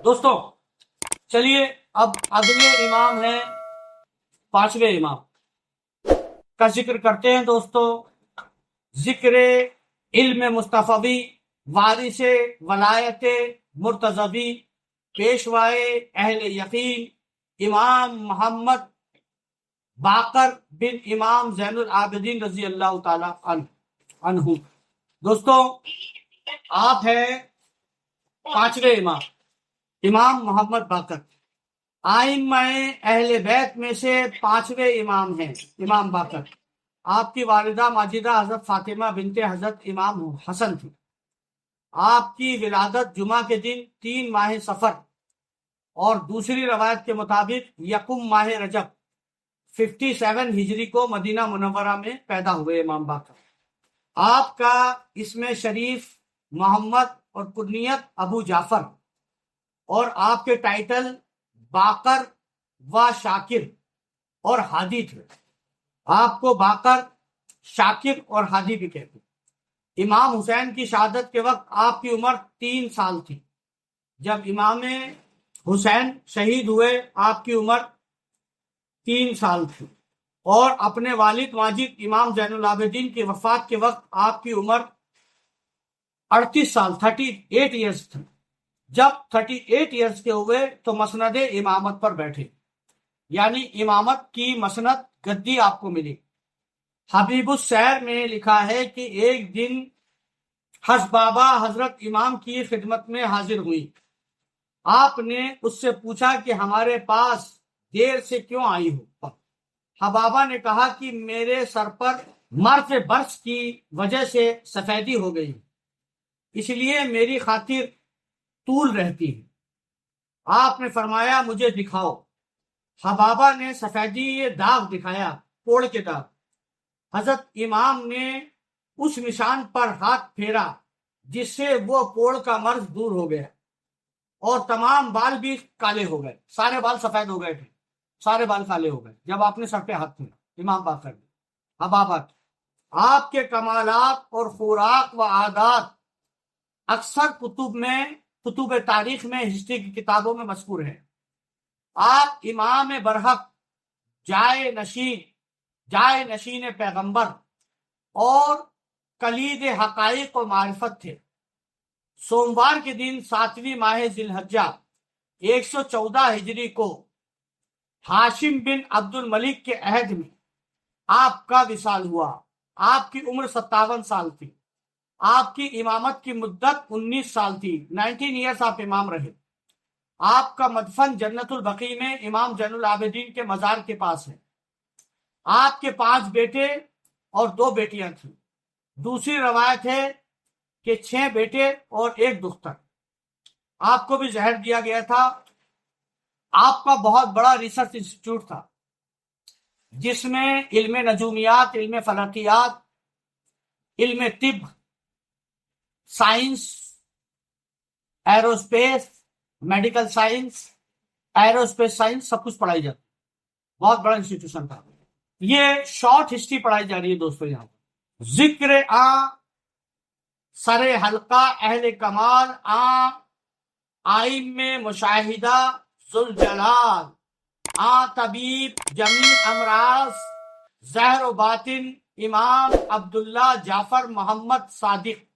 دوستوں چلیے اب اگلے امام ہیں پانچویں امام کا ذکر کرتے ہیں دوستوں. ذکر علم مصطفی، وارث ولایت مرتضوی، پیشوائے اہل یقین، امام محمد باقر بن امام زین العابدین رضی اللہ تعالی عنہ. دوستوں آپ ہیں پانچویں امام، امام محمد باقر. آئمہ اہل بیت میں سے پانچویں امام ہیں امام باقر. آپ کی والدہ ماجدہ حضرت فاطمہ بنت حضرت امام حسن تھی. آپ کی ولادت جمعہ کے دن 3 ماہ صفر اور دوسری روایت کے مطابق یکم ماہ رجب 57 ہجری کو مدینہ منورہ میں پیدا ہوئے امام باقر. آپ کا اسم شریف محمد اور کنیت ابو جعفر، اور آپ کے ٹائٹل باقر و شاکر اور ہادی تھے. آپ کو باقر، شاکر اور ہادی بھی کہتے. امام حسین کی شہادت کے وقت آپ کی عمر 3 سال تھی. جب امام حسین شہید ہوئے آپ کی عمر 3 سال تھی، اور اپنے والد ماجد امام زین العابدین کی وفات کے وقت آپ کی عمر 38 سال 38 ایئرس تھی. جب 38 ایئرس کے ہوئے تو مسند امامت پر بیٹھے، یعنی امامت کی مسند گدی آپ کو ملی. حبیب السیر میں لکھا ہے کہ ایک دن حسبابا حضرت امام کی خدمت میں حاضر ہوئی. آپ نے اس سے پوچھا کہ ہمارے پاس دیر سے کیوں آئی ہو؟ حبابا نے کہا کہ میرے سر پر مرف برس کی وجہ سے سفیدی ہو گئی، اس لیے میری خاطر طول رہتی ہے. آپ نے فرمایا مجھے دکھاؤ. حبابا نے سفیدی داغ دکھایا، کوڑ کے داغ. حضرت امام نے اس نشان پر ہاتھ پھیرا جس سے وہ کوڑ کا مرض دور ہو گیا، اور تمام بال بھی کالے ہو گئے. سارے بال سفید ہو گئے تھے، سارے بال کالے ہو گئے جب آپ نے سر پہ ہاتھ پھیرا. امام باقر حبابا. آپ کے کمالات اور خوراک و عادات اکثر کتب تاریخ میں، ہسٹری کی کتابوں میں مذکور ہے. آپ امام برحق، جائے نشین پیغمبر اور کلید حقائق و معرفت تھے. سوموار کے دن 7ویں ماہ ذی الحجہ 114 ہجری کو ہاشم بن عبد الملک کے عہد میں آپ کا وصال ہوا. آپ کی عمر 57 سال تھی. آپ کی امامت کی مدت 19 سال تھی. 19 ایئرس آپ امام رہے. آپ کا مدفن جنت البقیع میں امام زین العابدین کے مزار کے پاس ہے. آپ کے 5 بیٹے اور 2 بیٹیاں تھیں. دوسری روایت ہے کہ 6 بیٹے اور 1 دختر. آپ کو بھی زہر دیا گیا تھا. آپ کا بہت بڑا ریسرچ انسٹیٹیوٹ تھا جس میں علم نجومیات، علم فلکیات، علم طب، science, aerospace, medical science, aerospace science سب کچھ پڑھائی جاتی. بہت بڑا انسٹیٹیوشن تھا. یہ شارٹ ہسٹری پڑھائی جا رہی ہے دوستوں. یہاں ذکر سر حلقہ اہل کمال آئم مشاہدہ ذوالجلال طبیب جمیع امراض ظاہر و باطن امام عبداللہ جعفر محمد صادق